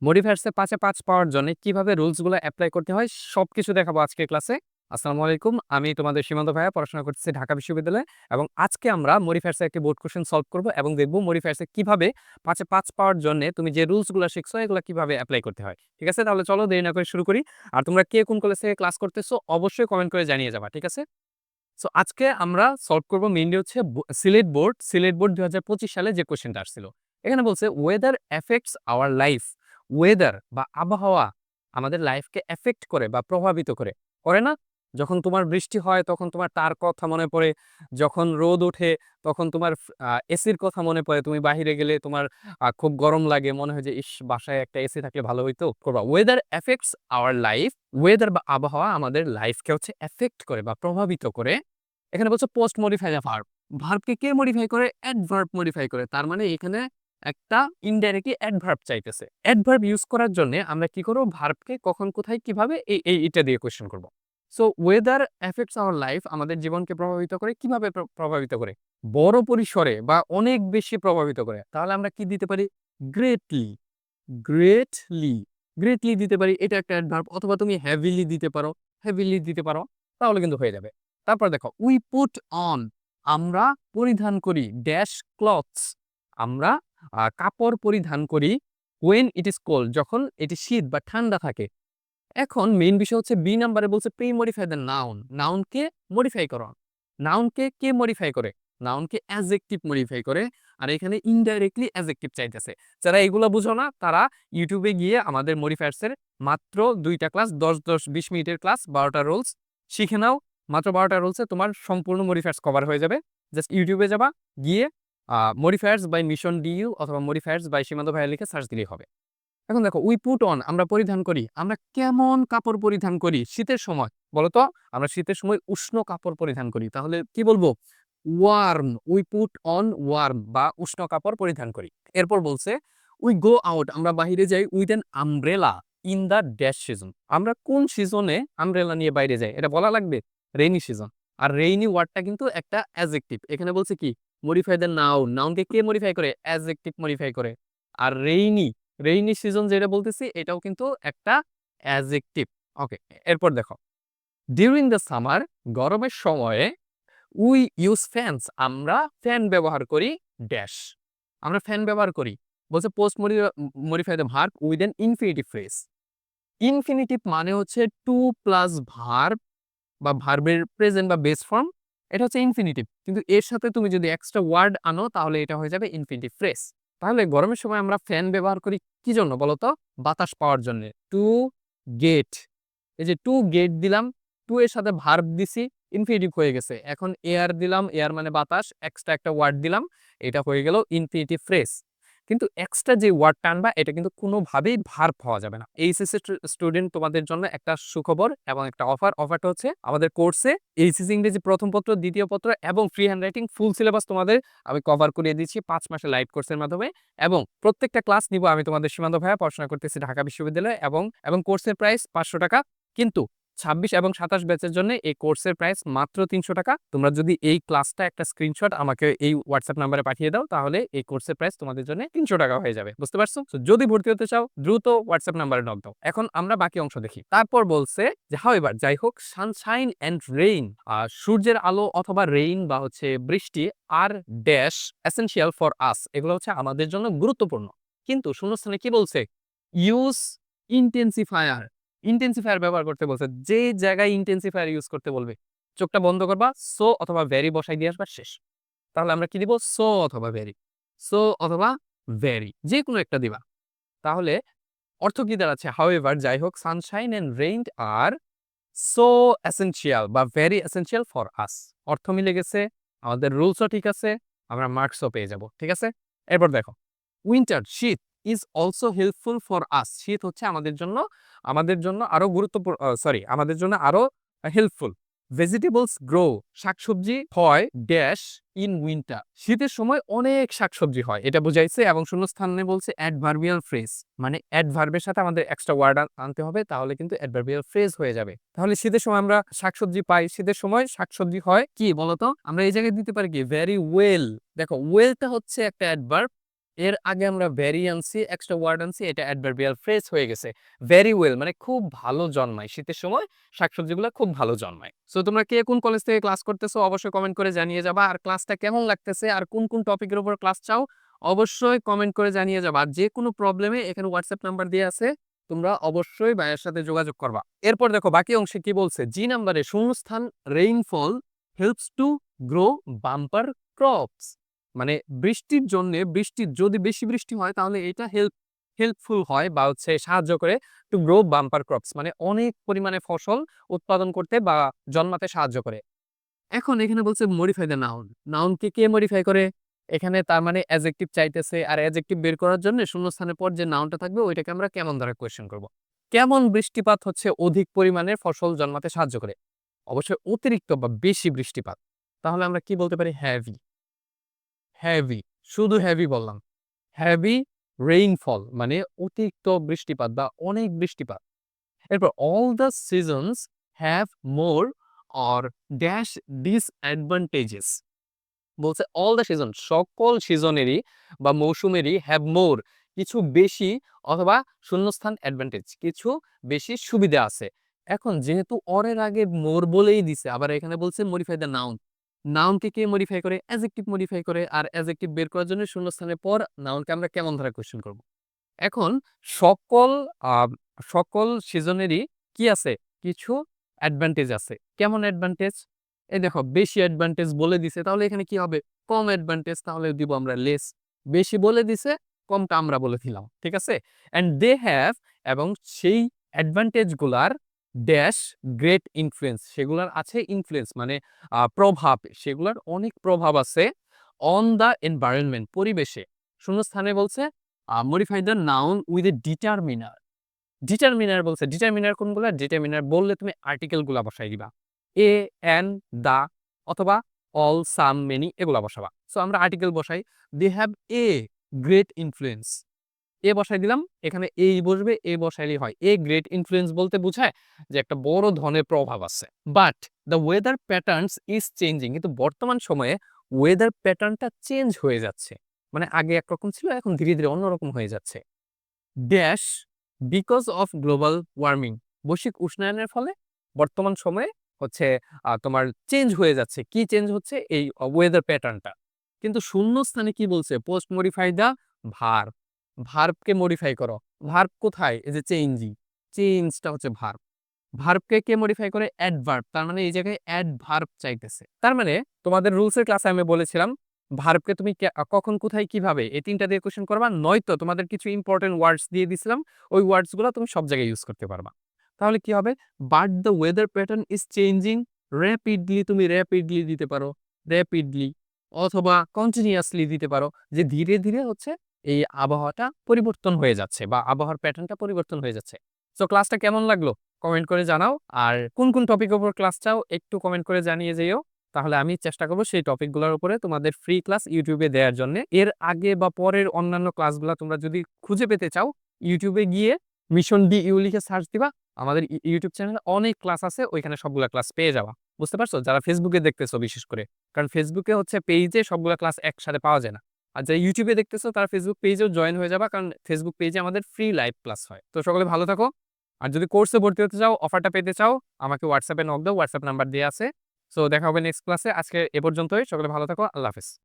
মডিফায়ার্সে ৫ এ ৫ পাওয়ার জন্য কিভাবে রুলস গুলো এপ্লাই করতে হয় সবকিছু দেখাবো আজকের ক্লাসে। আসসালামু আলাইকুম। আমি তোমাদের সীমান্ত ভাইয়া পড়াশোনা করতেছি ঢাকা বিশ্ববিদ্যালয়ে এবং আজকে আমরা মডিফায়ার্সে একটি বোর্ড কোয়েশ্চেন সলভ করব এবং দেখব মডিফায়ার্সে কিভাবে ৫ এ ৫ পাওয়ার জন্য তুমি যে রুলস গুলো শিখছো এগুলো কিভাবে এপ্লাই করতে হয়। ঠিক আছে? তাহলে চলো দেরি না করে শুরু করি। আর তোমরা কে কোন কলেজ থেকে ক্লাস করতেছো অবশ্যই কমেন্ট করে জানিয়ে যাবা। ঠিক আছে? সো আজকে আমরা সলভ করব মেইনলি হচ্ছে সিলেট বোর্ড ২০২৫ সালে যে কোয়েশ্চেনটা আসছিল। এখানে বলছে weather effects our life. Weather বা আবহাওয়া আমাদের লাইফকে এফেক্ট করে বা প্রভাবিত করে। করে না? যখন তোমার বৃষ্টি হয় তখন তোমার তার কথা মনে পড়ে। যখন রোদ ওঠে তখন তোমার এসির কথা মনে পড়ে। তুমি বাহিরে গেলে তোমার খুব গরম লাগে। মনে হয় যে ইস! বাসায় একটা এসি থাকলে ভালো হইতো। করবা। Weather effects our life. Weather বা আবহাওয়া আমাদের লাইফকে হচ্ছে এফেক্ট করে বা প্রভাবিত করে। এখানে বলছে পোস্ট মডিফাই দ্য ভার্ব। ভার্বকে কে মডিফাই করে? অ্যাডভার্ব মডিফাই করে। তার মানে এখানে একটা ইনডাইরেক্টলি অ্যাডভার্ব চাইতেছে। অ্যাডভার্ব ইউজ করার জন্য আমরা কি করব? ভার্বকে কখন, কোথায়, কিভাবে এটা দিয়ে কোয়েশ্চেন করব। So weather effects our life আমাদের জীবনকে প্রভাবিত করে। কিভাবে প্রভাবিত করে? বড় পরিসরে বা অনেক বেশি প্রভাবিত করে। তাহলে আমরা কি দিতে পারি? গ্রেটলি, গ্রেটলি, গ্রেটলি দিতে পারি। এটা একটা অ্যাডভার্ব অথবা তুমি হেভিলি দিতে পারো, হেভিলি দিতে পারো। তাহলে কিন্তু হয়ে যাবে। তারপর দেখো উই পুট অন আমরা পরিধান করি ড্যাশ ক্লথস আমরা কাপড় পরিধান করি when it is cold যখন এটি শীত বা ঠান্ডা থাকে। এখন মেইন বিষয় হচ্ছে বি নাম্বারে বলছে প্রি মডিফাই দ্য নাউন। নাউনকে মডিফাই করো। নাউনকে কে মডিফাই করে? নাউনকে অ্যাডজেক্টিভ মডিফাই করে। আর এখানে ইনডাইরেক্টলি অ্যাডজেক্টিভ চাইতেছে। যারা এগুলা বুঝো না তারা ইউটিউবে গিয়ে আমাদের মডিফায়ার্স এর মাত্র ২ টা ক্লাস ১০-২০ মিনিটের ক্লাস ১২ টা রুলস শিখে নাও। মাত্র ১২ টা রুলসে তোমার সম্পূর্ণ মডিফায়ার্স কভার হয়ে যাবে। জাস্ট ইউটিউবে যাবা, গিয়ে মডিফায়ার্স বাই মিশন ডিইউ অথবা মডিফায়ার্স বাই সীমান্ত ভাইয়া লিখে সার্চ দিলেই হবে। এখন দেখো উই পুট অন আমরা পরিধান করি। আমরা কেমন কাপড় পরিধান করি শীতের সময়? বলো তো? আমরা শীতের সময় উষ্ণ কাপড় পরিধান করি। তাহলে কি বলবো? Warm. We put on warm বা উষ্ণ কাপড় পরিধান করি। এরপর বলছে উই গো আউট আমরা বাহিরে যাই with an umbrella in the dash season. আমরা কোন সিজনে আমব্রেলা নিয়ে বাইরে যাই? এটা বলা লাগবে? Rainy season. আর রেইনি ওয়ার্ডটা কিন্তু একটা অ্যাডজেক্টিভ। এখানে বলছে কি? Modify the noun. নাউনকে কে মডিফাই করে? অ্যাডজেক্টিভ মডিফাই করে। আর রেইনি সিজন যেটা বলতেছি এটাও কিন্তু একটা অ্যাডজেক্টিভ। ওকে, এরপর দেখো ডিউরিং দ্য সামার গরমের সময়ে উই ইউজ ফ্যানস আমরা ফ্যান ব্যবহার করি ড্যাশ আমরা ফ্যান ব্যবহার করি। বলছে post modify the verb with an infinitive phrase. Infinitive মানে হচ্ছে টু প্লাস ভার্ব বা ভার্বের প্রেজেন্ট বা বেস ফর্ম। এটা হচ্ছে ইনফিনিটিভ। কিন্তু এর সাথে তুমি যদি এক্সট্রা ওয়ার্ড আনো তাহলে এটা হয়ে যাবে ইনফিনিটিভ ফ্রেজ। তাহলে গরমের সময় আমরা ফ্যান ব্যবহার করি কি জন্য বলতো? বাতাস পাওয়ার জন্য। To get. এই যে টু গেট দিলাম, টু এর সাথে ভার্ব দিছি, ইনফিনিটিভ হয়ে গেছে। এখন এয়ার দিলাম, এয়ার মানে বাতাস, এক্সট্রা একটা ওয়ার্ড দিলাম, এটা হয়ে গেল ইনফিনিটিভ ফ্রেজ। কিন্তু এক্সট্রা যে ওয়ার্ডটা আনবা এটা কিন্তু কোনোভাবেই ভার্ব হওয়া যাবে না। এইচএসসি স্টুডেন্ট তোমাদের জন্য একটা সুখবর এবং একটা অফার। অফারটা হচ্ছে আমাদের কোর্সে এইচএসসি ইংরেজি প্রথম পত্র, দ্বিতীয় পত্র এবং ফ্রি হ্যান্ডরাইটিং ফুল সিলেবাস তোমাদের আমি কভার করিয়ে দিচ্ছি ৫ মাসের লাইভ কোর্সের মাধ্যমে। এবং প্রত্যেকটা ক্লাস নিব আমি তোমাদের সীমান্ত ভাইয়া পড়াশোনা করতেছি ঢাকা বিশ্ববিদ্যালয়ে এবং কোর্সের প্রাইস ৫০০ টাকা। কিন্তু ২৬ এবং ২৭ ব্যাচের জন্য এই কোর্সের প্রাইস মাত্র ৩০০ টাকা। তোমরা যদি এই ক্লাসটা একটা স্ক্রিনশট আমাকে এই হোয়াটসঅ্যাপ নাম্বারে পাঠিয়ে দাও তাহলে এই কোর্সের প্রাইস তোমাদের জন্য ৩০০ টাকা হয়ে যাবে। বুঝতে পারছো? সো যদি ভর্তি হতে চাও দ্রুত হোয়াটসঅ্যাপ নাম্বারে নক দাও। এখন আমরা বাকি অংশ দেখি। তারপর বলছে যে হাউএভার যাই হোক সানশাইন এন্ড রেইন সূর্যের আলো অথবা রেইন বা হচ্ছে বৃষ্টি আর ড্যাশ এসেনশিয়াল ফর আস এগুলো হচ্ছে আমাদের জন্য গুরুত্বপূর্ণ। কিন্তু শূন্যস্থানে কি বলছে? ইউজ ইনটেনসিফায়ার। ইনটেনসিফায়ার ব্যবহার করতে বলছে। যে জায়গায় ইনটেনসিফায়ার ইউজ করতে বলবে চোখটা বন্ধ করবা, সো অথবা ভেরি বসাই দিয়ে আসবা শেষ। তাহলে আমরা কি দিব? সো অথবা ভেরি। সো অথবা ভেরি যেকোনো একটা দিবা। তাহলে অর্থ কি দাঁড়াচ্ছে? হাউএভার যাই হোক সানশাইন এন্ড রেইন আর সো এসেনশিয়াল বা ভেরি এসেনশিয়াল ফর আস। অর্থ মিলে গেছে, আমাদের রুলসও ঠিক আছে, আমরা মার্কসও পেয়ে যাব। ঠিক আছে? এরপর দেখো উইন্টার শীত is also helpful for us. শীত হচ্ছে আমাদের জন্য আরো গুরুত্বপূর্ণ আমাদের জন্য আরো হেল্পফুল। ভেজিটেবলস গ্রো শাকসবজি হয় ড্যাশ ইন উইন্টার। শীতের সময় অনেক শাকসবজি হয় এটা বুঝাইছে এবং শূন্যস্থানে বলছে অ্যাডভার্বিয়াল ফ্রেজ মানে অ্যাডভার্বের সাথে আমাদের এক্সট্রা ওয়ার্ড আনতে হবে তাহলে কিন্তু অ্যাডভার্বিয়াল ফ্রেজ হয়ে যাবে। তাহলে শীতের সময় আমরা শাকসবজি পাই, শীতের সময় শাকসবজি হয় কি বলতো? আমরা এই জায়গায় দিতে পারি কি ভেরি ওয়েল। দেখো ওয়েলটা হচ্ছে একটা অ্যাডভার্ব এর আগে আমরা ভেরি আনছি, এক্সট্রা ওয়ার্ড আনছি, এটা অ্যাডভার্বিয়াল ফ্রেজ হয়ে গেছে। ভেরি ওয়েল মানে খুব ভালো জন্মায়। শীতের সময় শাকসবজিগুলো খুব ভালো জন্মায়। সো তোমরা কে কোন কলেজ থেকে ক্লাস করতেছো অবশ্যই কমেন্ট করে জানিয়ে যাবা। আর ক্লাসটা কেমন লাগতেছে আর কোন কোন টপিকের উপর ক্লাস চাও অবশ্যই কমেন্ট করে জানিয়ে যাবা। আর যে কোনো প্রবলেমে এখানে হোয়াটসঅ্যাপ নাম্বার দেয়া আছে। তোমরা অবশ্যই ভাইয়ের সাথে যোগাযোগ করবা। এরপর দেখো বাকি অংশে কি বলছে? জি নাম্বারে শূন্যস্থান rainfall helps to grow bumper crops. মানে বৃষ্টির জন্যে যদি বেশি বৃষ্টি হয় তাহলে এটা হেল্পফুল হয় বা হচ্ছে সাহায্য করে টু গ্রো বাম্পার ক্রপস মানে অনেক পরিমাণে ফসল উৎপাদন করতে বা জন্মাতে সাহায্য করে। এখন এখানে বলছে মডিফাই দ্য নাউন। নাউনকে কে মডিফাই করে? এখানে তার মানে অ্যাডজেক্টিভ চাইতেছে। আর অ্যাডজেক্টিভ বের করার জন্য শূন্যস্থানের পর যে নাউনটা থাকবে ওইটাকে আমরা কেমন দ্বারা কোয়েশ্চেন করব। কেমন বৃষ্টিপাত হচ্ছে অধিক পরিমাণে ফসল জন্মাতে সাহায্য করে? অবশ্যই অতিরিক্ত বা বেশি বৃষ্টিপাত। তাহলে আমরা কি বলতে পারি? হ্যাভি। হ্যাভি, শুধু হ্যাভি বললাম। হ্যাভি রেইনফল মানে অতিরিক্ত বৃষ্টিপাত বা অনেক বৃষ্টিপাত। এরপর all the seasons have more or dash disadvantages. বলছে অল দ্য সিজন সকল সিজনেরই বা মৌসুমেরই হ্যাভ মোর কিছু বেশি অথবা শূন্যস্থান অ্যাডভান্টেজ কিছু বেশি সুবিধা আছে। এখন যেহেতু অরের আগে মোর বলেই দিছে আবার এখানে বলছে মডিফাই দ্য নাউন। নাউনকে কে মডিফাই করে? অ্যাডজেক্টিভ মডিফাই করে। আর অ্যাডজেক্টিভ বের করার জন্য শূন্যস্থানের পর নাউনকে আমরা কেমন ধারা কোয়েশ্চেন করব? এখন সকল সকল সিজনেরই কি আছে? কিছু অ্যাডভান্টেজ আছে। কেমন অ্যাডভান্টেজ? এই দেখো বেশি অ্যাডভান্টেজ বলে দিছে তাহলে এখানে কি হবে? কম অ্যাডভান্টেজ তাহলে দিব আমরা লেস। বেশি বলে দিছে, কমটা আমরা বলে দিলাম। ঠিক আছে? অ্যান্ড দে হ্যাভ এবং সেই অ্যাডভান্টেজ গুলার ড্যাশ গ্রেট ইনফ্লুয়েন্স সেগুলার আছে ইনফ্লুয়েন্স মানে প্রভাব সেগুলার অনেক প্রভাব আছে অন দ্য এনভায়রনমেন্ট পরিবেশে। শূন্যস্থানে বলছে modify the noun with a determiner. Determiner বলছে ডিটারমিনার কোনগুলা? ডিটারমিনার বললে তুমি আর্টিকেল গুলা বসাই দিবা। এ, এন, দা অথবা অল, সাম, মেনি এগুলা বসাবা। সো আমরা আর্টিকেল বসাই। They have a great influence. A বসাই দিলাম, এখানে এই বসবে, এ বসাইলেই হয়। এ গ্রেট ইনফ্লুয়েন্স বলতে বুঝায় যে একটা বড় ধরনের প্রভাব আছে। But the weather patterns is changing কিন্তু বর্তমান সময়ে ওয়েদার প্যাটার্নটা চেঞ্জ হয়ে যাচ্ছে। মানে আগে একরকম ছিল এখন ধীরে ধীরে অন্যরকম হয়ে যাচ্ছে। Dash because of global warming বৈশ্বিক উষ্ণায়নের ফলে বর্তমান সময়ে হচ্ছে তোমার চেঞ্জ হয়ে যাচ্ছে। কি চেঞ্জ হচ্ছে? এই ওয়েদার প্যাটার্নটা। কিন্তু শূন্যস্থানে কি বলছে? Post modify the verb. ভার্বকে মডিফাই করো। ভার্ব কোথায়? এই যে চেঞ্জিং, চেঞ্জটা হচ্ছে ভার্ব। ভার্বকে কে মডিফাই করে? অ্যাডভার্ব। তার মানে এই জায়গায় অ্যাডভার্ব চাইতেছে। তার মানে তোমাদের রুলসের ক্লাসে আমি বলেছিলাম ভার্বকে তুমি কখন কোথায় কিভাবে এই তিনটা দিয়ে কোশ্চেন করবা, নয়তো তোমাদের কিছু ইম্পর্টেন্ট ওয়ার্ডস দিয়ে দিছিলাম ওই ওয়ার্ডস গুলো তুমি সব জায়গায় ইউজ করতে পারবা। তাহলে কি হবে? But the weather pattern is changing rapidly তুমি র্যাপিডলি দিতে পারো, র্যাপিডলি অথবা কন্টিনিউয়াসলি দিতে পারো যে ধীরে ধীরে হচ্ছে এই আবহাওয়াটা পরিবর্তন হয়ে যাচ্ছে বা আবহাওয়ার প্যাটার্নটা পরিবর্তন হয়ে যাচ্ছে। সো ক্লাসটা কেমন লাগলো কমেন্ট করে জানাও। আর কোন কোন টপিকের উপর ক্লাস চাও একটু কমেন্ট করে জানিয়ে যেও। তাহলে আমি চেষ্টা করব সেই টপিকগুলোর উপরে তোমাদের ফ্রি ক্লাস ইউটিউবে দেওয়ার জন্য। এর আগে বা পরের অন্যান্য ক্লাসগুলো তোমরা যদি খুঁজে পেতে চাও ইউটিউবে গিয়ে মিশন ডি ইউ লিখে সার্চ দিবা। আমাদের ইউটিউব চ্যানেলে অনেক ক্লাস আছে, ওইখানে সবগুলা ক্লাস পেয়ে যাওয়া। বুঝতে পারছো? যারা ফেসবুকে দেখতেছো বিশেষ করে, কারণ ফেসবুকে হচ্ছে পেজে সবগুলা ক্লাস একসাথে পাওয়া যায় না। আর যারা ইউটিউবে দেখতেছো তারা ফেসবুক পেজেও জয়েন হয়ে যাবা, কারণ ফেসবুক পেজে আমাদের ফ্রি লাইভ ক্লাস হয়। তো সকলে ভালো থাকো। আর যদি কোর্সে ভর্তি হতে চাও, অফারটা পেতে চাও, আমাকে হোয়াটসঅ্যাপে নক দাও, হোয়াটসঅ্যাপ নাম্বার দেয়া আছে। সো দেখা হবে নেক্সট ক্লাসে। আজকে এ পর্যন্তই। সকলে ভালো থাকো। আল্লাহ হাফেজ।